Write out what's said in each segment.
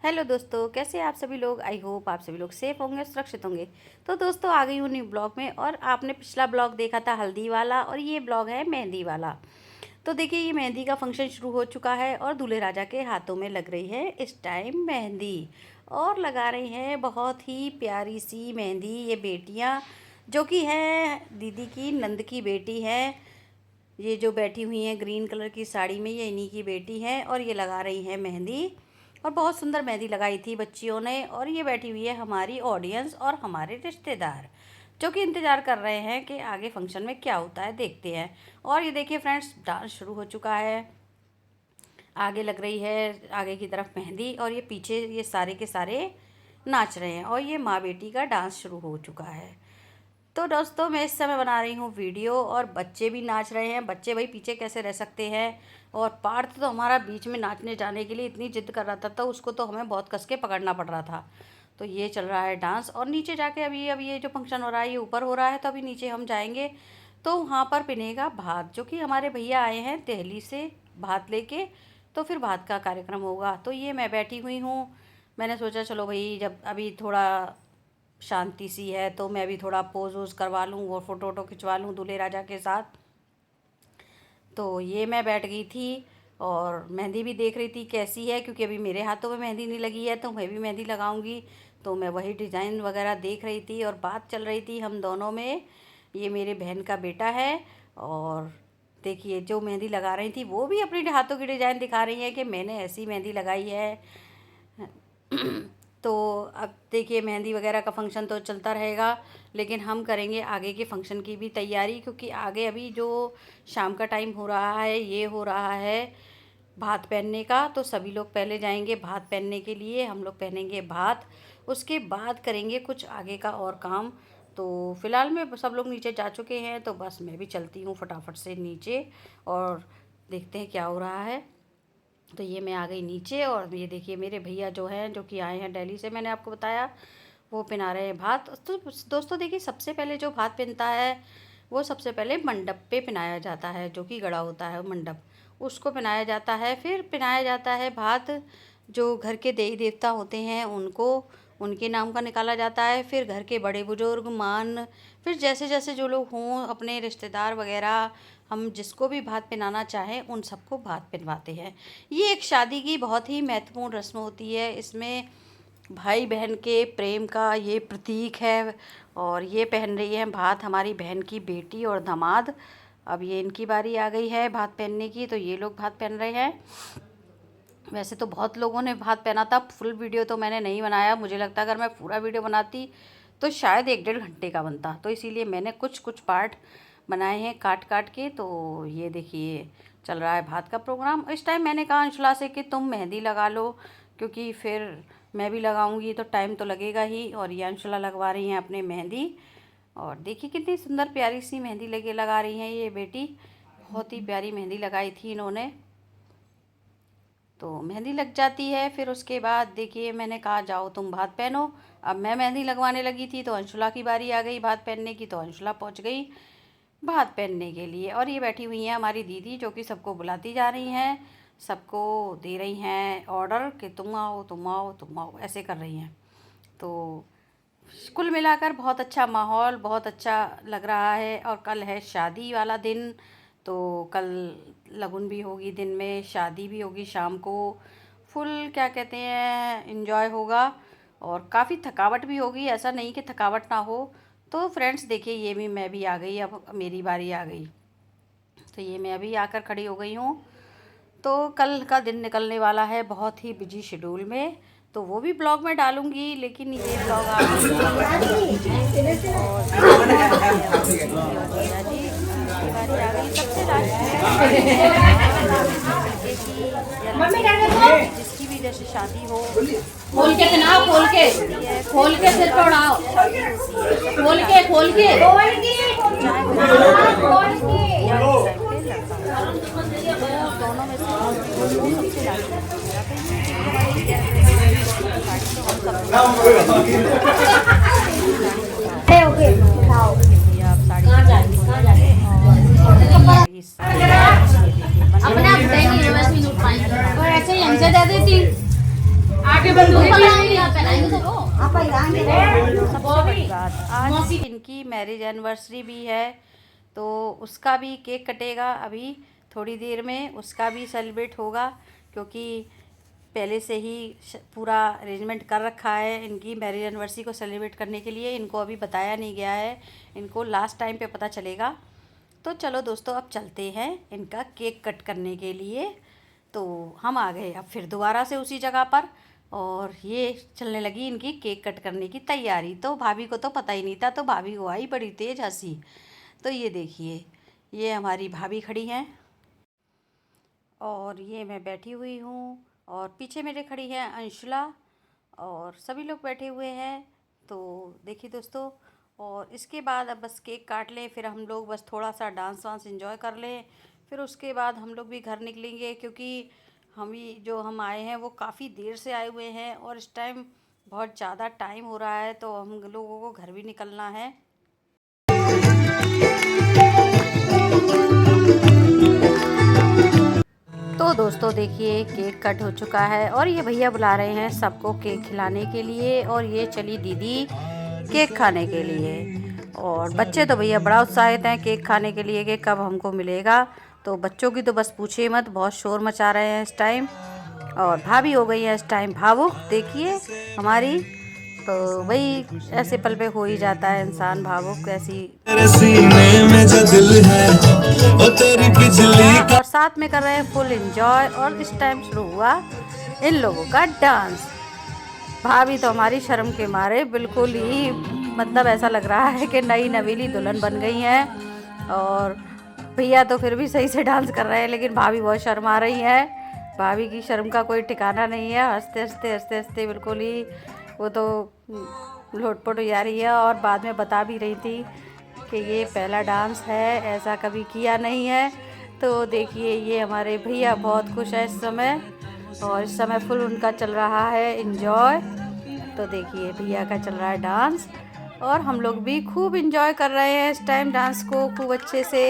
Hello दोस्तों, कैसे आप सभी लोग। आई होप आप सभी लोग सेफ होंगे, सुरक्षित होंगे। तो दोस्तों आ गई हूँ न्यू ब्लॉग में। और आपने पिछला ब्लॉग देखा था हल्दी वाला, और ये ब्लॉग है मेहंदी वाला। तो देखिए, ये मेहंदी का फंक्शन शुरू हो चुका है और दूल्हे राजा के हाथों में लग रही है इस टाइम मेहंदी। और लगा रही हैं बहुत ही प्यारी सी मेहंदी ये बेटियाँ, जो कि हैं दीदी की नंद की बेटी हैं। ये जो बैठी हुई हैं ग्रीन कलर की साड़ी में, ये इन्हीं की बेटी हैं और ये लगा रही हैं मेहंदी। और बहुत सुंदर मेहंदी लगाई थी बच्चियों ने। और ये बैठी हुई है हमारी ऑडियंस और हमारे रिश्तेदार, जो कि इंतज़ार कर रहे हैं कि आगे फंक्शन में क्या होता है, देखते हैं। और ये देखिए फ्रेंड्स, डांस शुरू हो चुका है। आगे लग रही है आगे की तरफ मेहंदी, और ये पीछे ये सारे के सारे नाच रहे हैं। और ये माँ बेटी का डांस शुरू हो चुका है। तो दोस्तों मैं इस समय बना रही हूँ वीडियो, और बच्चे भी नाच रहे हैं। बच्चे भाई पीछे कैसे रह सकते हैं। और पार्थ तो हमारा बीच में नाचने जाने के लिए इतनी जिद कर रहा था, तो उसको तो हमें बहुत कस के पकड़ना पड़ रहा था। तो ये चल रहा है डांस। और नीचे जाके अभी ये जो फंक्शन हो रहा है ये ऊपर हो रहा है, तो अभी नीचे हम जाएंगे तो वहाँ पर पिनेगा भात, जो कि हमारे भैया आए हैं दिल्ली से भात लेके। तो फिर भात का कार्यक्रम होगा। तो ये मैं बैठी हुई हूँ। मैंने सोचा चलो भाई, जब अभी थोड़ा शांति सी है तो मैं भी थोड़ा पोज वोज करवा लूँ और फ़ोटो वोटो खिंचवा लूँ दूल्हे राजा के साथ। तो ये मैं बैठ गई थी और मेहंदी भी देख रही थी कैसी है, क्योंकि अभी मेरे हाथों में मेहंदी नहीं लगी है, तो मैं भी मेहंदी लगाऊंगी। तो मैं वही डिज़ाइन वगैरह देख रही थी और बात चल रही थी हम दोनों में। ये मेरे बहन का बेटा है, और देखिए जो मेहंदी लगा रही थी वो भी अपने हाथों की डिज़ाइन दिखा रही है कि मैंने ऐसी मेहंदी लगाई है। तो अब देखिए मेहंदी वगैरह का फंक्शन तो चलता रहेगा, लेकिन हम करेंगे आगे के फंक्शन की भी तैयारी, क्योंकि आगे अभी जो शाम का टाइम हो रहा है ये हो रहा है भात पहनने का। तो सभी लोग पहले जाएंगे भात पहनने के लिए, हम लोग पहनेंगे भात, उसके बाद करेंगे कुछ आगे का और काम। तो फ़िलहाल में सब लोग नीचे जा चुके हैं, तो बस मैं भी चलती हूँ फटाफट से नीचे और देखते हैं क्या हो रहा है। तो ये मैं आ गई नीचे, और ये देखिए मेरे भैया जो हैं, जो कि आए हैं दिल्ली से, मैंने आपको बताया, वो पिना रहे हैं भात। तो दोस्तों देखिए, सबसे पहले जो भात पिनता है वो सबसे पहले मंडप पे पिनाया जाता है, जो कि गड़ा होता है मंडप, उसको पिनाया जाता है। फिर पिनाया जाता है भात जो घर के देवी देवता होते हैं उनको, उनके नाम का निकाला जाता है। फिर घर के बड़े बुजुर्ग मान, फिर जैसे जैसे जो लोग हों अपने रिश्तेदार वगैरह, हम जिसको भी भात पिनाना चाहें उन सबको भात पिनवाते हैं। ये एक शादी की बहुत ही महत्वपूर्ण रस्म होती है। इसमें भाई बहन के प्रेम का ये प्रतीक है। और ये पहन रही है भात हमारी बहन की बेटी और दामाद। अब ये इनकी बारी आ गई है भात पहनने की, तो ये लोग भात पहन रहे हैं। वैसे तो बहुत लोगों ने भात पहना था, फुल वीडियो तो मैंने नहीं बनाया। मुझे लगता अगर मैं पूरा वीडियो बनाती तो शायद 1-1.5 घंटे का बनता, तो इसीलिए मैंने कुछ कुछ पार्ट बनाए हैं काट काट के। तो ये देखिए चल रहा है भात का प्रोग्राम। इस टाइम मैंने कहा अंशुला से कि तुम मेहंदी लगा लो, क्योंकि फिर मैं भी लगाऊंगी तो टाइम तो लगेगा ही। और ये अंशुला लगवा रही हैं अपने मेहंदी। और देखिए कितनी सुंदर प्यारी सी मेहंदी लगा रही हैं ये बेटी। बहुत ही प्यारी मेहंदी लगाई थी इन्होंने। तो मेहंदी लग जाती है, फिर उसके बाद देखिए मैंने कहा जाओ तुम भात पहनो। अब मैं मेहंदी लगवाने लगी थी, तो अंशुला की बारी आ गई भात पहनने की, तो अंशुला पहुंच गई भात पहनने के लिए। और ये बैठी हुई हैं हमारी दीदी, जो कि सबको बुलाती जा रही हैं, सबको दे रही हैं ऑर्डर कि तुम आओ तुम आओ तुम आओ, ऐसे कर रही हैं। तो कुल मिलाकर बहुत अच्छा माहौल, बहुत अच्छा लग रहा है। और कल है शादी वाला दिन, तो कल लगन भी होगी दिन में, शादी भी होगी शाम को। फुल क्या कहते हैं एंजॉय होगा, और काफ़ी थकावट भी होगी, ऐसा नहीं कि थकावट ना हो। तो फ्रेंड्स देखिए ये भी मैं भी आ गई, अब मेरी बारी आ गई। तो ये मैं अभी आकर खड़ी हो गई हूँ। तो कल का दिन निकलने वाला है बहुत ही बिजी शेड्यूल में, तो वो भी ब्लॉग में डालूंगी, लेकिन ये ब्लॉग आप सबसे जिसकी भी जैसे शादी हो, खोल के पहनाओ, खोल के सिर पे उड़ाओ, खोल के दोनों में अपने आप ऐसे ही दे देती। आगे आज इनकी मैरिज एनिवर्सरी भी है, तो उसका भी केक कटेगा अभी थोड़ी देर में, उसका भी सेलिब्रेट होगा, क्योंकि पहले से ही पूरा अरेंजमेंट कर रखा है इनकी मैरिज एनिवर्सरी को सेलिब्रेट करने के लिए। इनको अभी बताया नहीं गया है, इनको लास्ट टाइम पे पता चलेगा। तो चलो दोस्तों, अब चलते हैं इनका केक कट करने के लिए। तो हम आ गए अब फिर दोबारा से उसी जगह पर, और ये चलने लगी इनकी केक कट करने की तैयारी। तो भाभी को तो पता ही नहीं था, तो भाभी को आई बड़ी तेज़ हंसी। तो ये देखिए, ये हमारी भाभी खड़ी हैं और ये मैं बैठी हुई हूँ, और पीछे मेरे खड़ी है अंशुला, और सभी लोग बैठे हुए हैं। तो देखिए दोस्तों, और इसके बाद अब बस केक काट लें, फिर हम लोग बस थोड़ा सा डांस वांस एंजॉय कर लें, फिर उसके बाद हम लोग भी घर निकलेंगे, क्योंकि हम आए हैं वो काफ़ी देर से आए हुए हैं, और इस टाइम बहुत ज़्यादा टाइम हो रहा है, तो हम लोगों को घर भी निकलना है। तो दोस्तों देखिए, केक कट हो चुका है, और ये भैया बुला रहे हैं सबको केक खिलाने के लिए, और ये चली दीदी केक खाने के लिए। और बच्चे तो भैया बड़ा उत्साहित हैं केक खाने के लिए कि कब हमको मिलेगा। तो बच्चों की तो बस पूछिए मत, बहुत शोर मचा रहे हैं इस टाइम, और भाभी हो गई है इस टाइम भावुक, देखिए हमारी। तो वही ऐसे पल पे हो ही जाता है इंसान भावुक, ऐसी। और साथ में कर रहे हैं फुल एंजॉय, और इस टाइम शुरू हुआ इन लोगों का डांस। भाभी तो हमारी शर्म के मारे बिल्कुल ही, मतलब ऐसा लग रहा है कि नई नवेली दुल्हन बन गई हैं। और भैया तो फिर भी सही से डांस कर रहे हैं, लेकिन भाभी बहुत शर्मा रही है। भाभी की शर्म का कोई ठिकाना नहीं है, हंसते हंसते हंसते हंसते बिल्कुल ही वो तो लोटपोट हो जा रही है। और बाद में बता भी रही थी कि ये पहला डांस है, ऐसा कभी किया नहीं है। तो देखिए, ये हमारे भैया बहुत खुश है इस समय, और इस समय फुल उनका चल रहा है एंजॉय। तो देखिए, भैया का चल रहा है डांस, और हम लोग भी खूब एंजॉय कर रहे हैं इस टाइम डांस को खूब अच्छे से।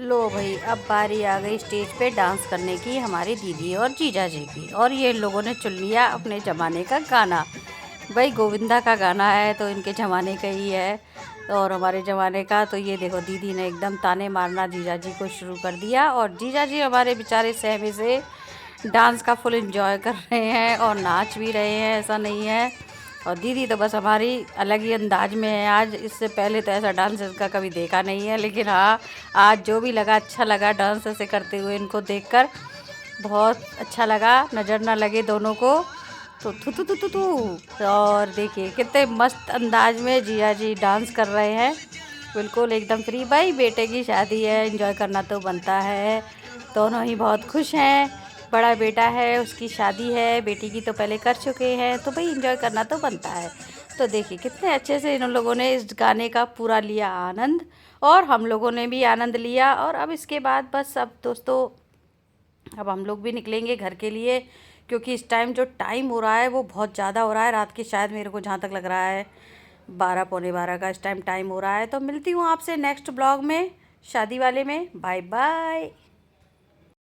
लो भाई, अब बारी आ गई स्टेज पे डांस करने की हमारी दीदी और जीजा जी की, और ये लोगों ने चुन लिया अपने ज़माने का गाना। भाई गोविंदा का गाना है, तो इनके ज़माने का ही है, और हमारे ज़माने का। तो ये देखो, दीदी ने एकदम ताने मारना जीजा जी को शुरू कर दिया, और जीजा जी हमारे बेचारे सहमे से डांस का फुल एंजॉय कर रहे हैं और नाच भी रहे हैं, ऐसा नहीं है। और दीदी तो बस हमारी अलग ही अंदाज में है आज। इससे पहले तो ऐसा डांस इसका कभी देखा नहीं है, लेकिन हाँ आज जो भी लगा अच्छा लगा डांस ऐसे करते हुए इनको देखकर, बहुत अच्छा लगा। नज़र ना लगे दोनों को तो तू। और देखिए कितने मस्त अंदाज में जिया जी डांस कर रहे हैं, बिल्कुल एकदम फ्री। भाई बेटे की शादी है, एंजॉय करना तो बनता है। दोनों ही बहुत खुश हैं। बड़ा बेटा है, उसकी शादी है, बेटी की तो पहले कर चुके हैं, तो भाई एंजॉय करना तो बनता है। तो देखिए कितने अच्छे से इन लोगों ने इस गाने का पूरा लिया आनंद, और हम लोगों ने भी आनंद लिया। और अब इसके बाद बस अब दोस्तों अब हम लोग भी निकलेंगे घर के लिए, क्योंकि इस टाइम जो टाइम हो रहा है वो बहुत ज़्यादा हो रहा है। रात के शायद मेरे को जहाँ तक लग रहा है 12 पौने 12 का इस टाइम हो रहा है। तो मिलती हूँ आपसे नेक्स्ट ब्लॉग में, शादी वाले में। Bye bye.